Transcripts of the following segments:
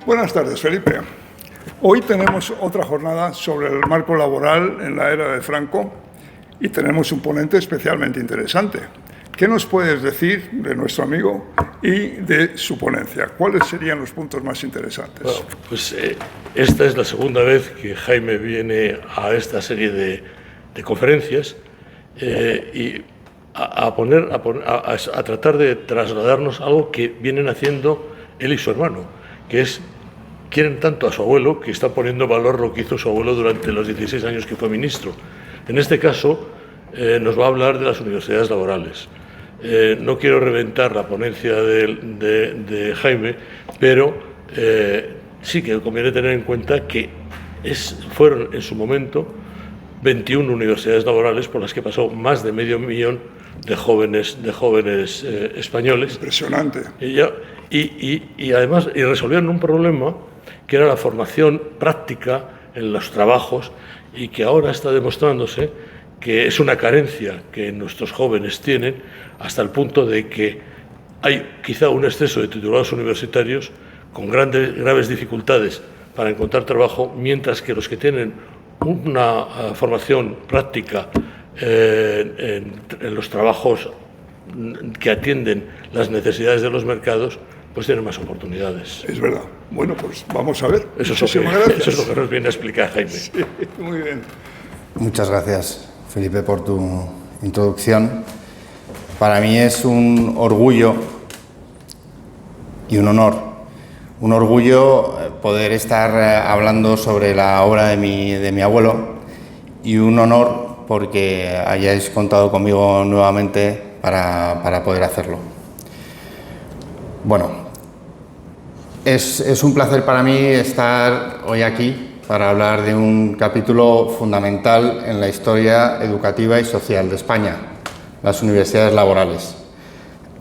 Buenas tardes, Felipe. Hoy tenemos otra jornada sobre el marco laboral en la era de Franco y tenemos un ponente especialmente interesante. ¿Qué nos puedes decir de nuestro amigo y de su ponencia? ¿Cuáles serían los puntos más interesantes? Bueno, pues esta es la segunda vez que Jaime viene a esta serie de conferencias y a tratar de trasladarnos algo que vienen haciendo él y su hermano, que es quieren tanto a su abuelo que están poniendo en valor lo que hizo su abuelo durante los 16 años que fue ministro. En este caso, nos va a hablar de las universidades laborales. No quiero reventar la ponencia de Jaime, pero sí que conviene tener en cuenta que fueron en su momento 21 universidades laborales por las que pasó más de medio millón de jóvenes españoles. Impresionante. Y además resolvieron un problema que era la formación práctica en los trabajos y que ahora está demostrándose que es una carencia que nuestros jóvenes tienen hasta el punto de que hay quizá un exceso de titulados universitarios con graves dificultades para encontrar trabajo, mientras que los que tienen una formación práctica en los trabajos que atienden las necesidades de los mercados, pues tienen más oportunidades. Es verdad. Bueno, pues vamos a ver. Eso es lo que nos viene a explicar Jaime. Sí, muy bien. Muchas gracias, Felipe, por tu introducción. Para mí es un orgullo y un honor. Un orgullo poder estar hablando sobre la obra de mi abuelo y un honor porque hayáis contado conmigo nuevamente para poder hacerlo. Bueno, es un placer para mí estar hoy aquí para hablar de un capítulo fundamental en la historia educativa y social de España, las universidades laborales.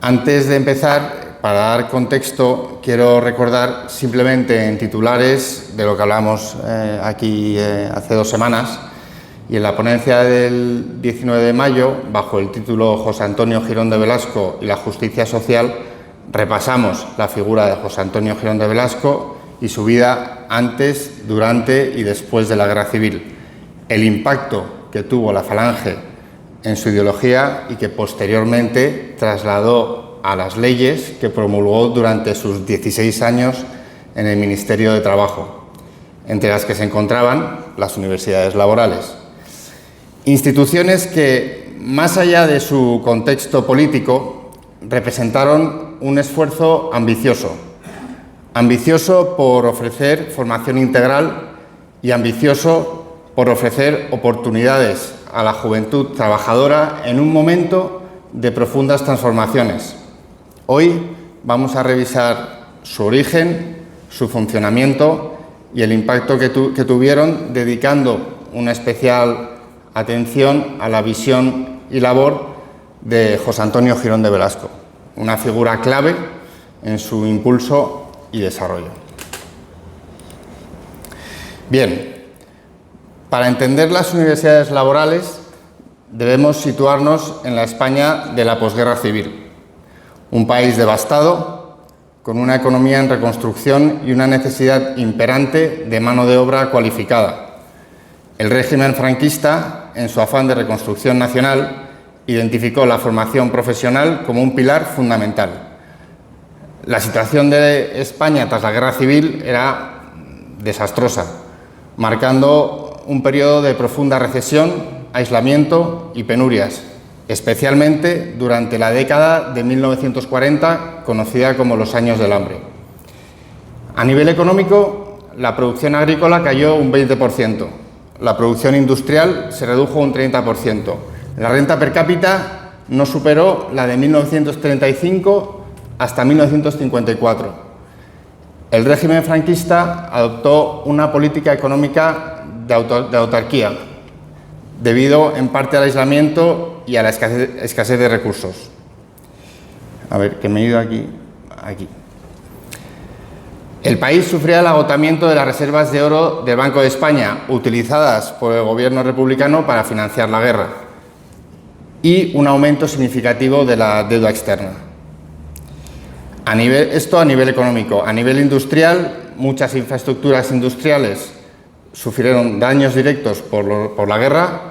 Antes de empezar, para dar contexto, quiero recordar simplemente en titulares de lo que hablamos aquí hace 2 semanas y en la ponencia del 19 de mayo, bajo el título José Antonio Girón de Velasco y la justicia social, repasamos la figura de José Antonio Girón de Velasco y su vida antes, durante y después de la Guerra Civil, el impacto que tuvo la Falange en su ideología y que posteriormente trasladó a las leyes que promulgó durante sus 16 años en el Ministerio de Trabajo, entre las que se encontraban las universidades laborales. Instituciones que, más allá de su contexto político, representaron un esfuerzo ambicioso por ofrecer formación integral y ambicioso por ofrecer oportunidades a la juventud trabajadora en un momento de profundas transformaciones. Hoy vamos a revisar su origen, su funcionamiento y el impacto que tuvieron, dedicando una especial atención a la visión y labor de José Antonio Girón de Velasco, una figura clave en su impulso y desarrollo. Bien, para entender las universidades laborales debemos situarnos en la España de la posguerra civil, un país devastado, con una economía en reconstrucción y una necesidad imperante de mano de obra cualificada. El régimen franquista, en su afán de reconstrucción nacional, identificó la formación profesional como un pilar fundamental. La situación de España tras la Guerra Civil era desastrosa, marcando un periodo de profunda recesión, aislamiento y penurias, especialmente durante la década de 1940, conocida como los años del hambre. A nivel económico, la producción agrícola cayó un 20%, la producción industrial se redujo un 30%, la renta per cápita no superó la de 1935 hasta 1954. El régimen franquista adoptó una política económica de autarquía, debido en parte al aislamiento y a la escasez de recursos. A ver, que me he ido aquí. El país sufría el agotamiento de las reservas de oro del Banco de España, utilizadas por el gobierno republicano para financiar la guerra, y un aumento significativo de la deuda externa. Esto a nivel económico. A nivel industrial, muchas infraestructuras industriales sufrieron daños directos por la guerra,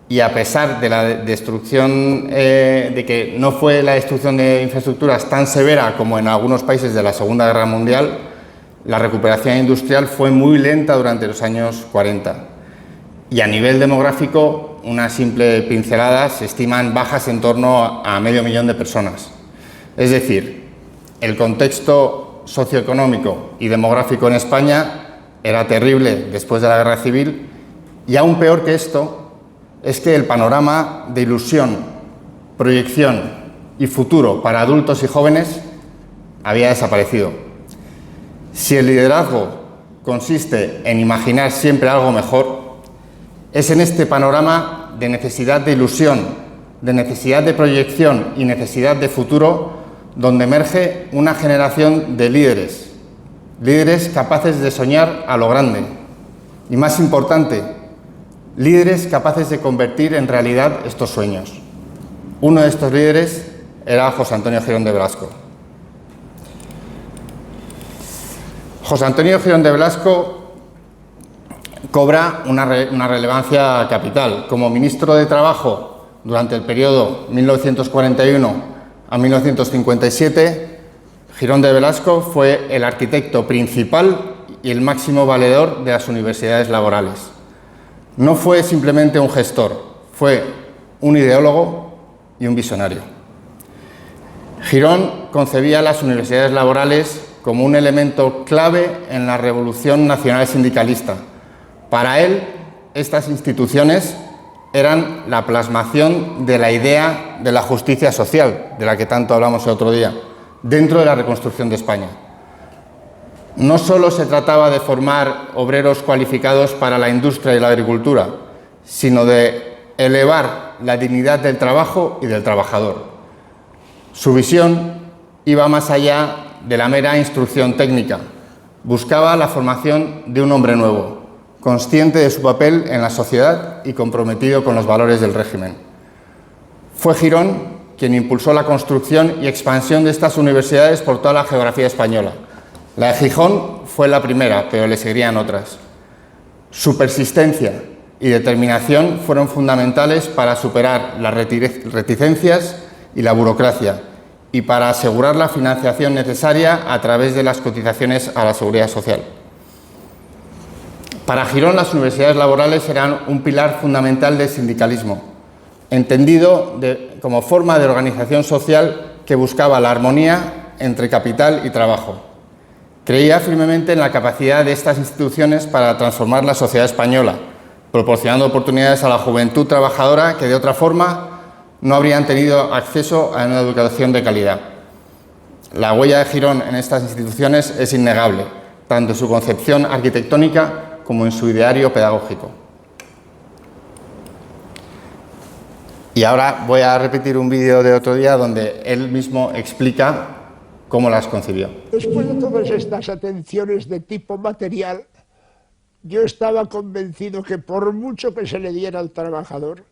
y a pesar de la destrucción, de que no fue la destrucción de infraestructuras tan severa como en algunos países de la Segunda Guerra Mundial, la recuperación industrial fue muy lenta durante los años 40. Y a nivel demográfico, una simple pincelada, se estiman bajas en torno a 500.000 de personas. Es decir, el contexto socioeconómico y demográfico en España era terrible después de la Guerra Civil, y aún peor que esto es que el panorama de ilusión, proyección y futuro para adultos y jóvenes había desaparecido. Si el liderazgo consiste en imaginar siempre algo mejor, es en este panorama de necesidad de ilusión, de necesidad de proyección y necesidad de futuro donde emerge una generación de líderes, líderes capaces de soñar a lo grande y, más importante, líderes capaces de convertir en realidad estos sueños. Uno de estos líderes era José Antonio Girón de Velasco. José Antonio Girón de Velasco cobra una relevancia capital. Como ministro de Trabajo durante el periodo 1941 a 1957, Girón de Velasco fue el arquitecto principal y el máximo valedor de las universidades laborales. No fue simplemente un gestor, fue un ideólogo y un visionario. Girón concebía las universidades laborales como un elemento clave en la revolución nacional sindicalista. Para él, estas instituciones eran la plasmación de la idea de la justicia social, de la que tanto hablamos el otro día, dentro de la reconstrucción de España. No solo se trataba de formar obreros cualificados para la industria y la agricultura, sino de elevar la dignidad del trabajo y del trabajador. Su visión iba más allá de la mera instrucción técnica. Buscaba la formación de un hombre nuevo, consciente de su papel en la sociedad y comprometido con los valores del régimen. Fue Girón quien impulsó la construcción y expansión de estas universidades por toda la geografía española. La de Gijón fue la primera, pero le seguirían otras. Su persistencia y determinación fueron fundamentales para superar las reticencias y la burocracia y para asegurar la financiación necesaria a través de las cotizaciones a la Seguridad Social. Para Girón, las universidades laborales eran un pilar fundamental del sindicalismo, entendido como forma de organización social que buscaba la armonía entre capital y trabajo. Creía firmemente en la capacidad de estas instituciones para transformar la sociedad española, proporcionando oportunidades a la juventud trabajadora que de otra forma no habrían tenido acceso a una educación de calidad. La huella de Girón en estas instituciones es innegable, tanto en su concepción arquitectónica como en su ideario pedagógico. Y ahora voy a repetir un vídeo de otro día donde él mismo explica cómo las concibió. Después de todas estas atenciones de tipo material, yo estaba convencido que por mucho que se le diera al trabajador,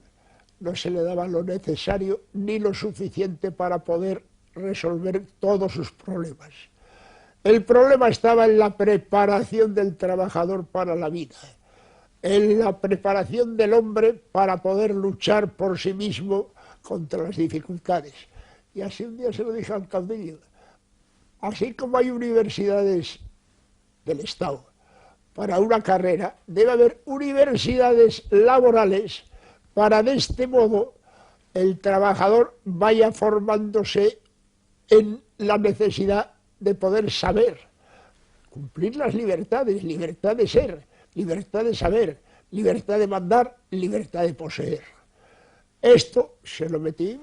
no se le daba lo necesario ni lo suficiente para poder resolver todos sus problemas. El problema estaba en la preparación del trabajador para la vida, en la preparación del hombre para poder luchar por sí mismo contra las dificultades. Y así un día se lo dije al caudillo. Así como hay universidades del Estado para una carrera, debe haber universidades laborales para de este modo el trabajador vaya formándose en la necesidad de poder saber, cumplir las libertades, libertad de ser, libertad de saber, libertad de mandar, libertad de poseer. Esto se lo metí,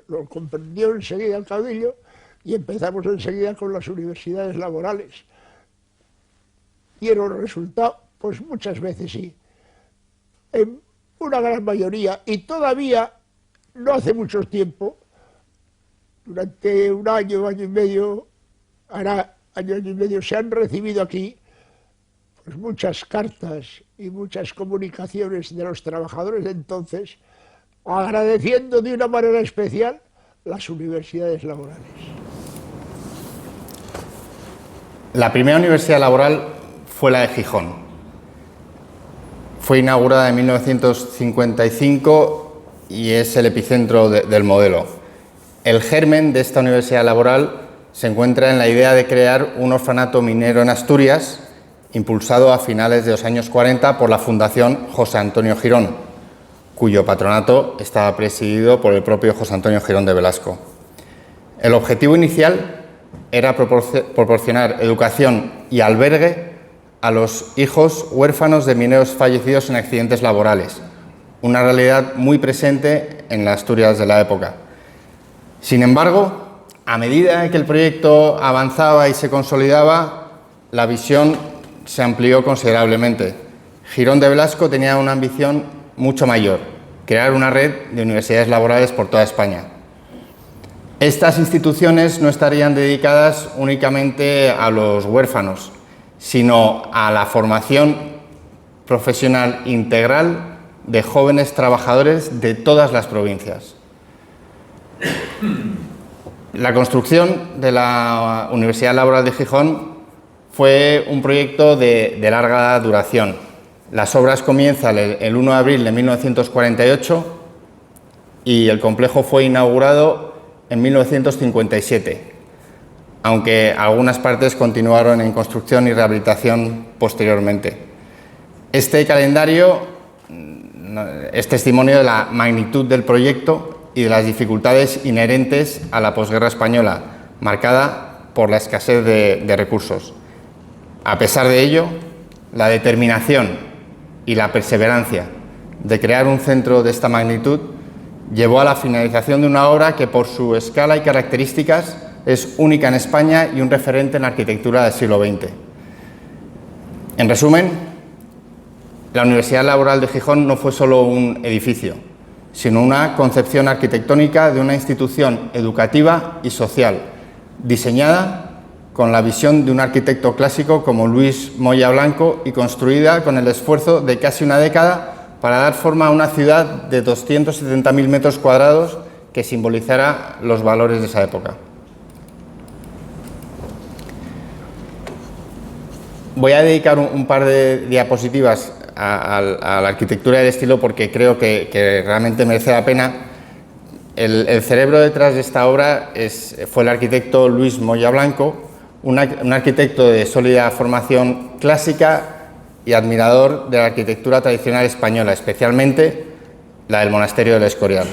lo comprendió enseguida el caudillo y empezamos enseguida con las universidades laborales. ¿Dieron resultado? Pues muchas veces sí. En una gran mayoría, y todavía no hace mucho tiempo, durante un año, año y medio, hará año y medio se han recibido aquí pues muchas cartas y muchas comunicaciones de los trabajadores de entonces agradeciendo de una manera especial las universidades laborales. La primera universidad laboral fue la de Gijón. Fue inaugurada en 1955 y es el epicentro del modelo. El germen de esta universidad laboral se encuentra en la idea de crear un orfanato minero en Asturias, impulsado a finales de los años 40 por la Fundación José Antonio Girón, cuyo patronato estaba presidido por el propio José Antonio Girón de Velasco. El objetivo inicial era proporcionar educación y albergue a los hijos huérfanos de mineros fallecidos en accidentes laborales, una realidad muy presente en las Asturias de la época. Sin embargo, a medida que el proyecto avanzaba y se consolidaba, la visión se amplió considerablemente. Girón de Velasco tenía una ambición mucho mayor: crear una red de universidades laborales por toda España. Estas instituciones no estarían dedicadas únicamente a los huérfanos, sino a la formación profesional integral de jóvenes trabajadores de todas las provincias. La construcción de la Universidad Laboral de Gijón fue un proyecto de larga duración. Las obras comienzan el 1 de abril de 1948 y el complejo fue inaugurado en 1957, aunque algunas partes continuaron en construcción y rehabilitación posteriormente. Este calendario es testimonio de la magnitud del proyecto y de las dificultades inherentes a la posguerra española, marcada por la escasez de recursos. A pesar de ello, la determinación y la perseverancia de crear un centro de esta magnitud llevó a la finalización de una obra que, por su escala y características, es única en España y un referente en la arquitectura del siglo XX. En resumen, la Universidad Laboral de Gijón no fue solo un edificio, sino una concepción arquitectónica de una institución educativa y social, diseñada con la visión de un arquitecto clásico como Luis Moya Blanco y construida con el esfuerzo de casi una década para dar forma a una ciudad de 270.000 metros cuadrados que simbolizara los valores de esa época. Voy a dedicar un par de diapositivas a la arquitectura del estilo porque creo que realmente merece la pena. El cerebro detrás de esta obra fue el arquitecto Luis Moya Blanco, un arquitecto de sólida formación clásica y admirador de la arquitectura tradicional española, especialmente la del monasterio del Escorial.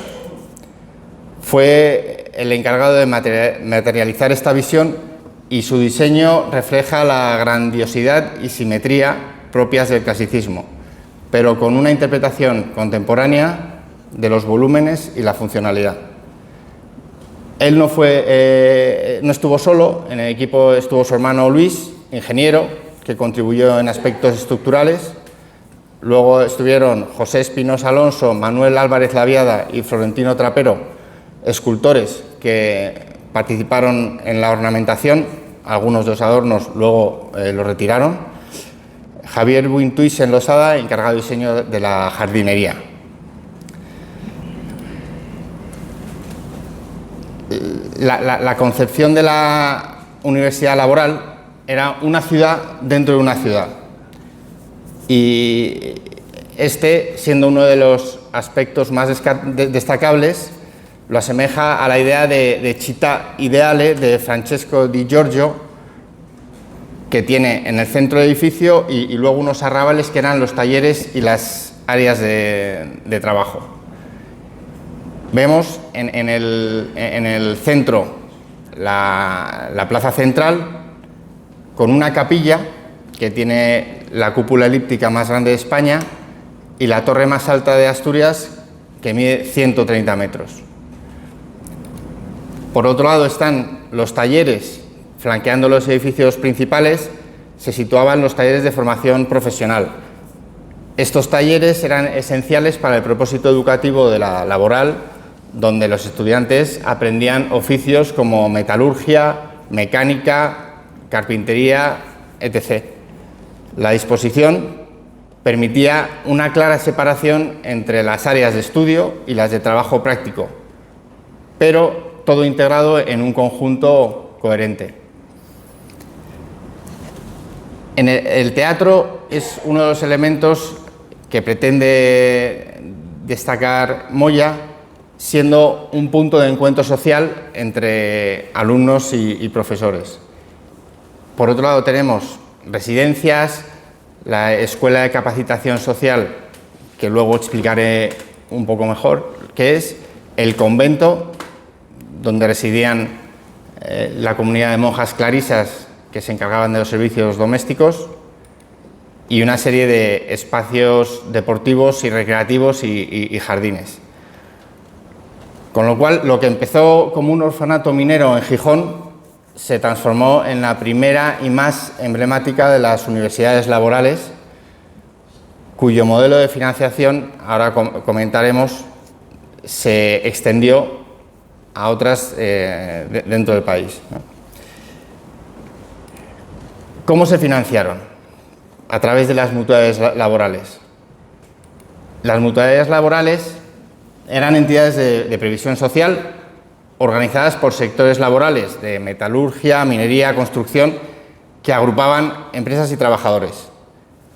Fue el encargado de materializar esta visión y su diseño refleja la grandiosidad y simetría propias del clasicismo, pero con una interpretación contemporánea de los volúmenes y la funcionalidad. Él no estuvo solo, en el equipo estuvo su hermano Luis, ingeniero, que contribuyó en aspectos estructurales. Luego estuvieron José Espinosa Alonso, Manuel Álvarez Laviada y Florentino Trapero, escultores que participaron en la ornamentación. Algunos de los adornos luego los retiraron. Javier Buintuis en Losada, encargado de diseño de la jardinería. La concepción de la Universidad Laboral era una ciudad dentro de una ciudad. Y siendo uno de los aspectos más destacables, lo asemeja a la idea de città ideale de Francesco Di Giorgio, que tiene en el centro del edificio y luego unos arrabales que eran los talleres y las áreas de trabajo. Vemos en el centro la plaza central con una capilla que tiene la cúpula elíptica más grande de España y la torre más alta de Asturias, que mide 130 metros. Por otro lado están los talleres. Flanqueando los edificios principales se situaban los talleres de formación profesional. Estos talleres eran esenciales para el propósito educativo de la laboral, donde los estudiantes aprendían oficios como metalurgia, mecánica, carpintería, etc. La disposición permitía una clara separación entre las áreas de estudio y las de trabajo práctico, pero todo integrado en un conjunto coherente. El teatro es uno de los elementos que pretende destacar Moya, siendo un punto de encuentro social entre alumnos y profesores. Por otro lado, tenemos residencias, la Escuela de Capacitación Social, que luego explicaré un poco mejor, que es el convento donde residían la comunidad de monjas clarisas que se encargaban de los servicios domésticos, y una serie de espacios deportivos y recreativos y jardines. Con lo cual, lo que empezó como un orfanato minero en Gijón se transformó en la primera y más emblemática de las universidades laborales, cuyo modelo de financiación, ahora comentaremos, se extendió a otras dentro del país. ¿Cómo se financiaron? A través de las mutualidades laborales. Las mutualidades laborales eran entidades de previsión social organizadas por sectores laborales de metalurgia, minería, construcción, que agrupaban empresas y trabajadores.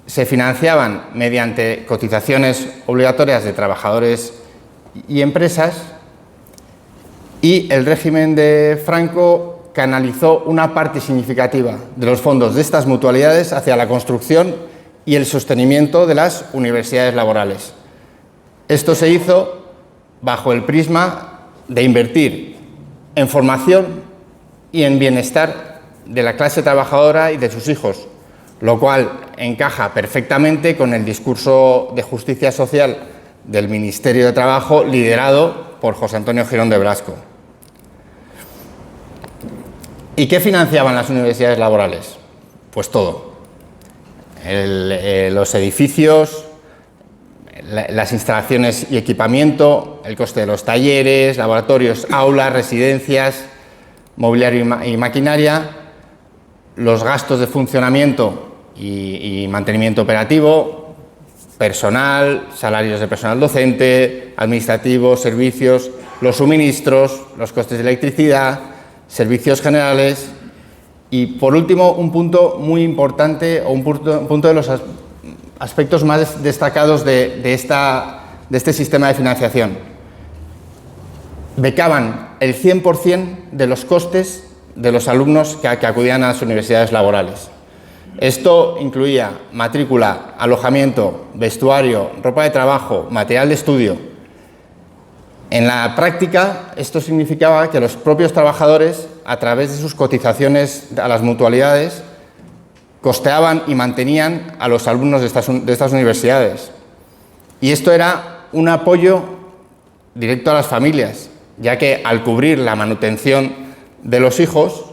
Se financiaban mediante cotizaciones obligatorias de trabajadores y empresas, y el régimen de Franco canalizó una parte significativa de los fondos de estas mutualidades hacia la construcción y el sostenimiento de las universidades laborales. Esto se hizo bajo el prisma de invertir en formación y en bienestar de la clase trabajadora y de sus hijos, lo cual encaja perfectamente con el discurso de justicia social del Ministerio de Trabajo, liderado por José Antonio Girón de Blasco. ¿Y qué financiaban las universidades laborales? Pues todo. Los edificios, las instalaciones y equipamiento, el coste de los talleres, laboratorios, aulas, residencias, mobiliario y maquinaria, los gastos de funcionamiento y mantenimiento operativo, personal, salarios de personal docente, administrativo, servicios, los suministros, los costes de electricidad, servicios generales y, por último, un punto muy importante, o un punto de los aspectos más destacados de este sistema de financiación. Becaban el 100% de los costes de los alumnos que acudían a las universidades laborales. Esto incluía matrícula, alojamiento, vestuario, ropa de trabajo, material de estudio. En la práctica, esto significaba que los propios trabajadores, a través de sus cotizaciones a las mutualidades, costeaban y mantenían a los alumnos de estas universidades. Y esto era un apoyo directo a las familias, ya que al cubrir la manutención de los hijos,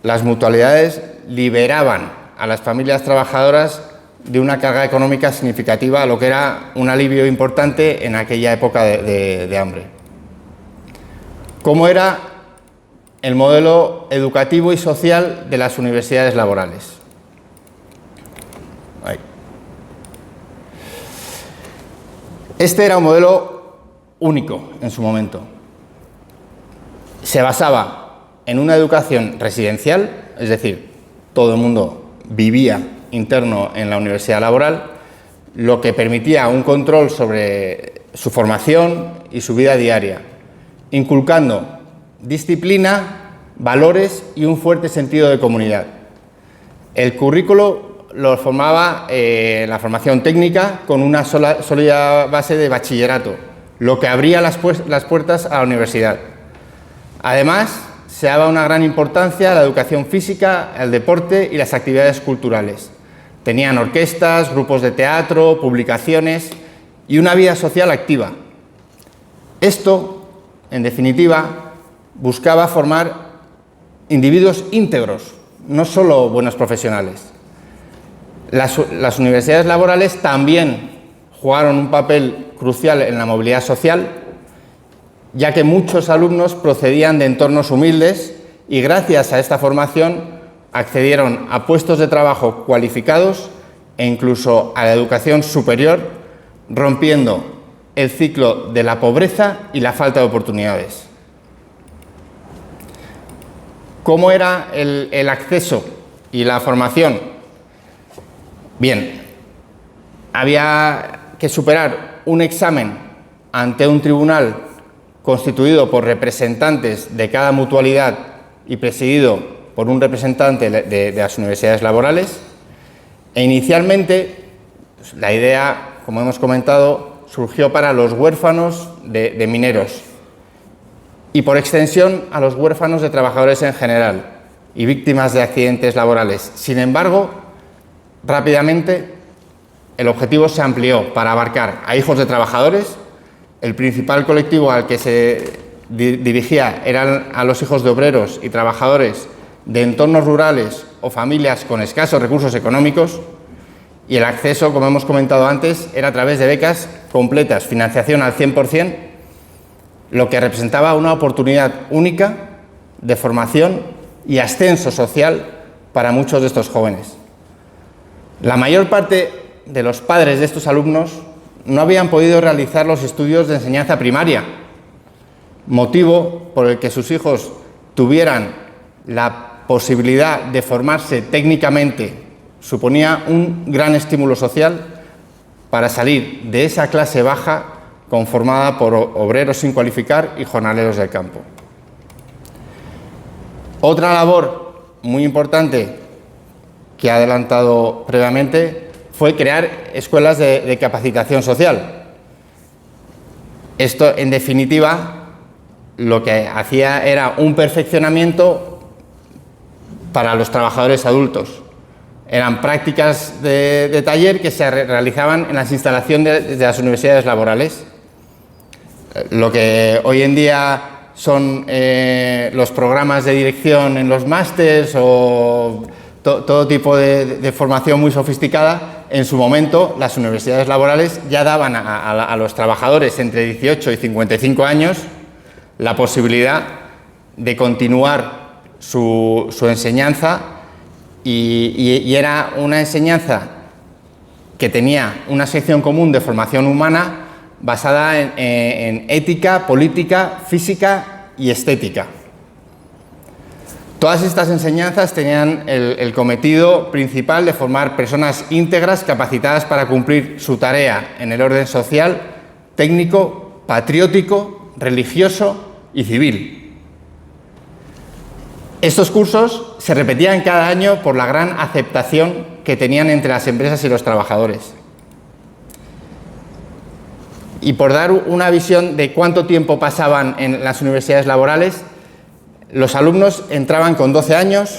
las mutualidades liberaban a las familias trabajadoras de una carga económica significativa, lo que era un alivio importante en aquella época de hambre. ¿Cómo era el modelo educativo y social de las universidades laborales? Este era un modelo único en su momento. Se basaba en una educación residencial, es decir, todo el mundo vivía interno en la universidad laboral, lo que permitía un control sobre su formación y su vida diaria, inculcando disciplina, valores y un fuerte sentido de comunidad. El currículo lo formaba la formación técnica con una sólida base de bachillerato, lo que abría las puertas a la universidad. Además, se daba una gran importancia a la educación física, al deporte y las actividades culturales. Tenían orquestas, grupos de teatro, publicaciones y una vida social activa. Esto, en definitiva, buscaba formar individuos íntegros, no solo buenos profesionales. Las universidades laborales también jugaron un papel crucial en la movilidad social, ya que muchos alumnos procedían de entornos humildes y gracias a esta formación accedieron a puestos de trabajo cualificados e incluso a la educación superior, rompiendo el ciclo de la pobreza y la falta de oportunidades. ¿Cómo era el acceso y la formación? Bien, había que superar un examen ante un tribunal constituido por representantes de cada mutualidad y presidido por un representante de las universidades laborales. E inicialmente, la idea, como hemos comentado, surgió para los huérfanos de mineros y, por extensión, a los huérfanos de trabajadores en general y víctimas de accidentes laborales. Sin embargo, rápidamente el objetivo se amplió para abarcar a hijos de trabajadores. El principal colectivo al que se dirigía eran a los hijos de obreros y trabajadores de entornos rurales o familias con escasos recursos económicos, y el acceso, como hemos comentado antes, era a través de becas completas, financiación al 100%, lo que representaba una oportunidad única de formación y ascenso social para muchos de estos jóvenes. La mayor parte de los padres de estos alumnos no habían podido realizar los estudios de enseñanza primaria, motivo por el que sus hijos tuvieran la posibilidad de formarse técnicamente suponía un gran estímulo social para salir de esa clase baja conformada por obreros sin cualificar y jornaleros del campo. Otra labor muy importante que ha adelantado previamente fue crear escuelas de capacitación social. Esto, en definitiva, lo que hacía era un perfeccionamiento para los trabajadores adultos. Eran prácticas de taller que se realizaban en las instalaciones de las universidades laborales. Lo que hoy en día son los programas de dirección en los másters o todo tipo de formación muy sofisticada, en su momento las universidades laborales ya daban a los trabajadores entre 18 y 55 años la posibilidad de continuar su enseñanza y era una enseñanza que tenía una sección común de formación humana basada en ética, política, física y estética. Todas estas enseñanzas tenían el cometido principal de formar personas íntegras capacitadas para cumplir su tarea en el orden social, técnico, patriótico, religioso y civil. Estos cursos se repetían cada año por la gran aceptación que tenían entre las empresas y los trabajadores. Y por dar una visión de cuánto tiempo pasaban en las universidades laborales, los alumnos entraban con 12 años,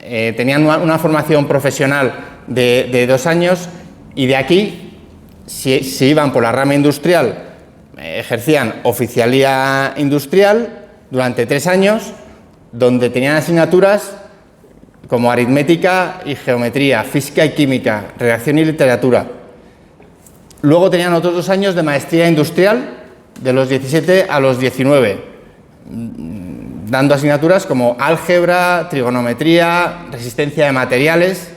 tenían una formación profesional de 2 años y de aquí, si iban por la rama industrial, ejercían oficialía industrial durante 3 años, donde tenían asignaturas como aritmética y geometría, física y química, redacción y literatura. Luego tenían otros 2 años de maestría industrial, de los 17 a los 19, dando asignaturas como álgebra, trigonometría, resistencia de materiales.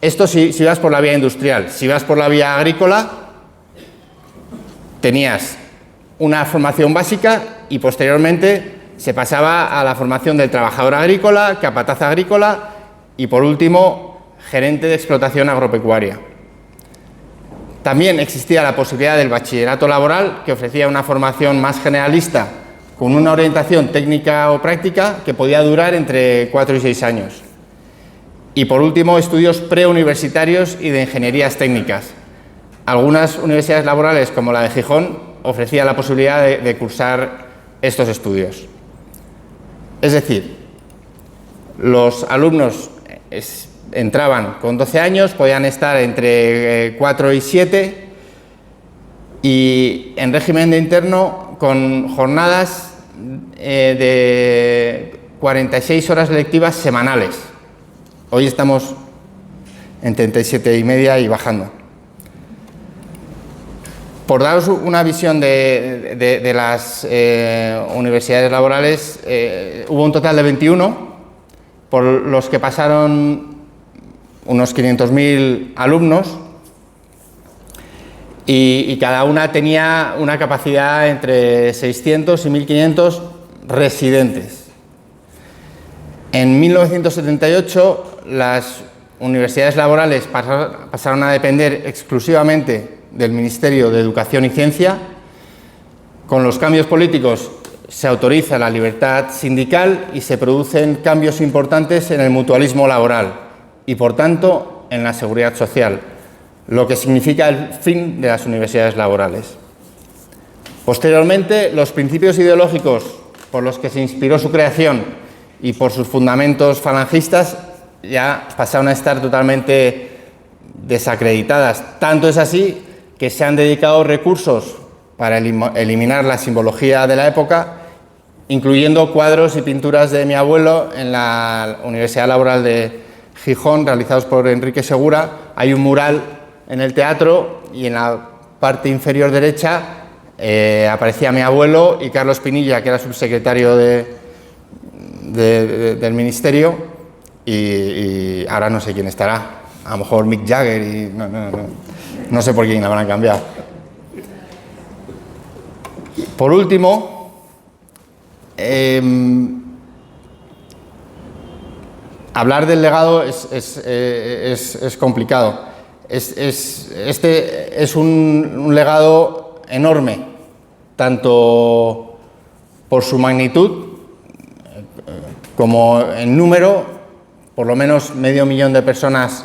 Esto si vas por la vía industrial. Si vas por la vía agrícola, tenías una formación básica y posteriormente se pasaba a la formación del trabajador agrícola, capataz agrícola y, por último, gerente de explotación agropecuaria. También existía la posibilidad del bachillerato laboral, que ofrecía una formación más generalista con una orientación técnica o práctica que podía durar entre 4 y 6 años. Y, por último, estudios preuniversitarios y de ingenierías técnicas. Algunas universidades laborales, como la de Gijón, ofrecían la posibilidad de cursar estos estudios. Es decir, los alumnos entraban con 12 años, podían estar entre 4 y 7 y en régimen de interno con jornadas de 46 horas lectivas semanales. Hoy estamos en 37,5 y bajando. Por daros una visión de las universidades laborales, hubo un total de 21 por los que pasaron unos 500.000 alumnos y cada una tenía una capacidad entre 600 y 1.500 residentes. En 1978 las universidades laborales pasaron a depender exclusivamente del Ministerio de Educación y Ciencia. Con los cambios políticos se autoriza la libertad sindical y se producen cambios importantes en el mutualismo laboral y, por tanto, en la seguridad social, lo que significa el fin de las universidades laborales. Posteriormente, los principios ideológicos por los que se inspiró su creación y por sus fundamentos falangistas ya pasaron a estar totalmente desacreditadas. Tanto es así que se han dedicado recursos para eliminar la simbología de la época, incluyendo cuadros y pinturas de mi abuelo en la Universidad Laboral de Gijón, realizados por Enrique Segura. Hay un mural en el teatro y en la parte inferior derecha aparecía mi abuelo y Carlos Pinilla, que era subsecretario del ministerio, y ahora no sé quién estará, a lo mejor Mick Jagger, y no sé por quién la habrán cambiado. Por último, hablar del legado es complicado. Este es un legado enorme, tanto por su magnitud como en número. Por lo menos 500.000 de personas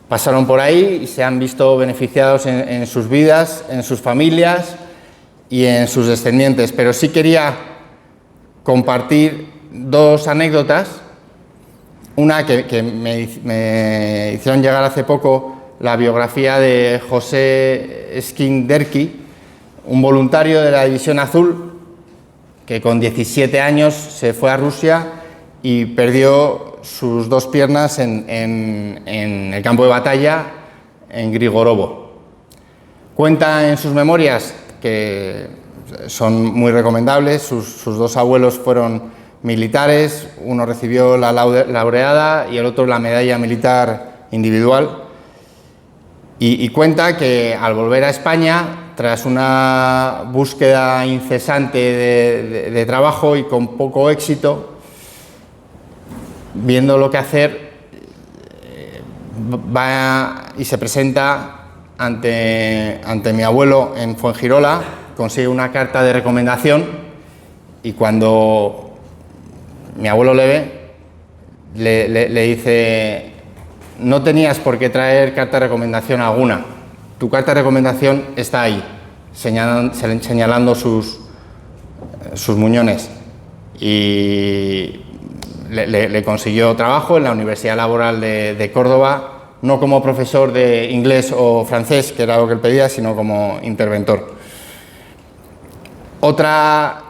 pasaron por ahí y se han visto beneficiados en sus vidas, en sus familias y en sus descendientes. Pero sí quería compartir dos anécdotas. Una que me hicieron llegar hace poco, la biografía de José Skinderki, un voluntario de la División Azul que con 17 años se fue a Rusia y perdió sus dos piernas en el campo de batalla en Grigorovo. Cuenta en sus memorias, que son muy recomendables, sus dos abuelos fueron militares, uno recibió la laureada y el otro la medalla militar individual, y cuenta que al volver a España, tras una búsqueda incesante de trabajo y con poco éxito, viendo lo que hacer, va y se presenta ante mi abuelo en Fuengirola, consigue una carta de recomendación y cuando mi abuelo le ve, le dice: no tenías por qué traer carta de recomendación alguna, tu carta de recomendación está ahí, señalando sus muñones. Y le consiguió trabajo en la Universidad Laboral de Córdoba, no como profesor de inglés o francés, que era lo que él pedía, sino como interventor. Otra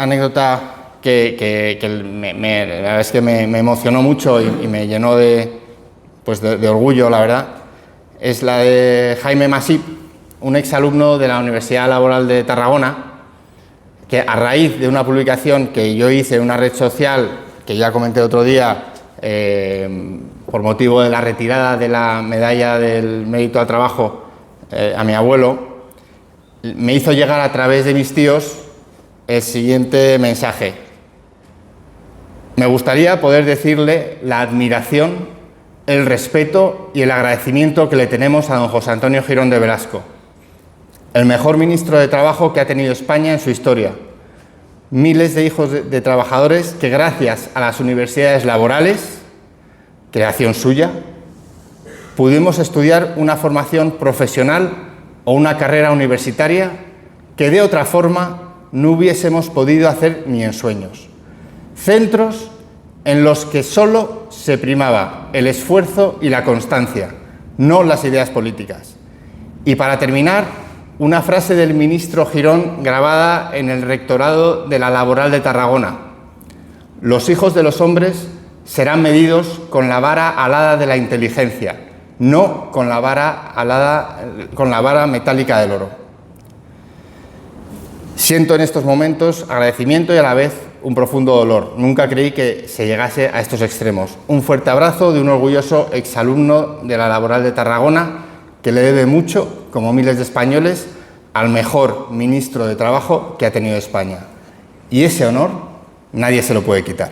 anécdota que la verdad es que me emocionó mucho y me llenó de orgullo, la verdad, es la de Jaime Masip, un exalumno de la Universidad Laboral de Tarragona, que a raíz de una publicación que yo hice en una red social, que ya comenté otro día, por motivo de la retirada de la medalla del mérito al trabajo a mi abuelo, me hizo llegar a través de mis tíos el siguiente mensaje: me gustaría poder decirle la admiración, el respeto y el agradecimiento que le tenemos a don José Antonio Girón de Velasco, el mejor ministro de Trabajo que ha tenido España en su historia. Miles de hijos de trabajadores que, gracias a las universidades laborales, creación suya, pudimos estudiar una formación profesional o una carrera universitaria que de otra forma no hubiésemos podido hacer ni en sueños. Centros en los que solo se primaba el esfuerzo y la constancia, no las ideas políticas. Y para terminar, una frase del ministro Girón grabada en el rectorado de la Laboral de Tarragona: los hijos de los hombres serán medidos con la vara alada de la inteligencia, no con la vara metálica del oro. Siento en estos momentos agradecimiento y a la vez un profundo dolor. Nunca creí que se llegase a estos extremos. Un fuerte abrazo de un orgulloso exalumno de la Laboral de Tarragona que le debe mucho, como miles de españoles, al mejor ministro de Trabajo que ha tenido España. Y ese honor nadie se lo puede quitar.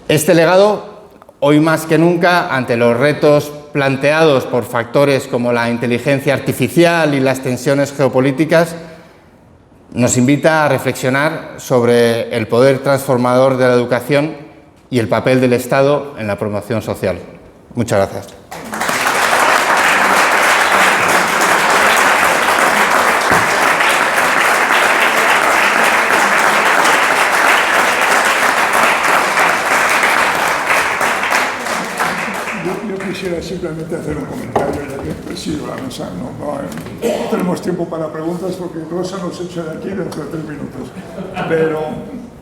Este legado, hoy más que nunca, ante los retos planteados por factores como la inteligencia artificial y las tensiones geopolíticas, nos invita a reflexionar sobre el poder transformador de la educación y el papel del Estado en la promoción social. Muchas gracias. Quisiera simplemente hacer un comentario, ya que presido la mesa. No tenemos tiempo para preguntas porque Rosa nos echa de aquí dentro de 3 minutos.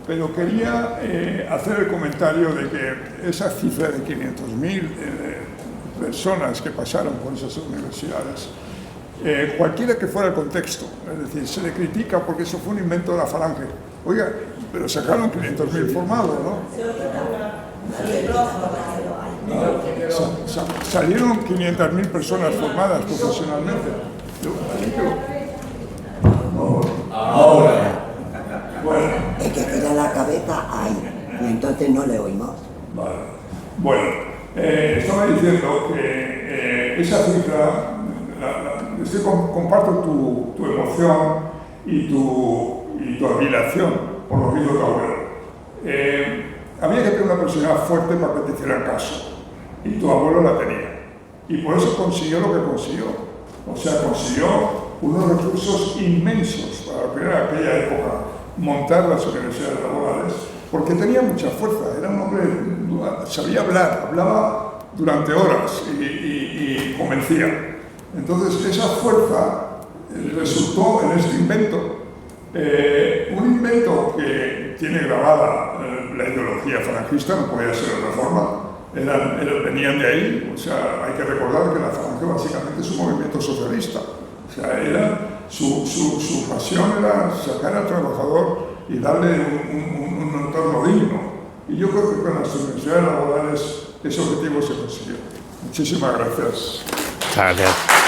Pero quería hacer el comentario de que esa cifra de 500.000 personas que pasaron por esas universidades, cualquiera que fuera el contexto, es decir, se le critica porque eso fue un invento de la Falange. Oiga, pero sacaron 500.000 formados, ¿no? Salieron 500.000 personas formadas profesionalmente. Ahora. Bueno. Es que aquí en la cabeza hay, y entonces no le oímos. Vale. Bueno, estaba diciendo que esa cifra, comparto tu emoción y tu admiración por lo que hizo tu abuelo. Había que tener una personalidad fuerte para que te hicieran caso. Y tu abuelo la tenía. Y por eso consiguió lo que consiguió. O sea, consiguió unos recursos inmensos para lo que era aquella época, montar las universidades laborales, porque tenía mucha fuerza. Era un hombre, sabía hablar, hablaba durante horas y convencía. Entonces, esa fuerza resultó en este invento. Un invento que tiene grabada la ideología falangista, no podía ser de otra forma. Venían de ahí, o sea, hay que recordar que la Falange básicamente es un movimiento socialista. O sea, su pasión era sacar al trabajador y darle un entorno digno. Y yo creo que con las universidades laborales ese objetivo se consiguió. Muchísimas gracias. Muchas gracias.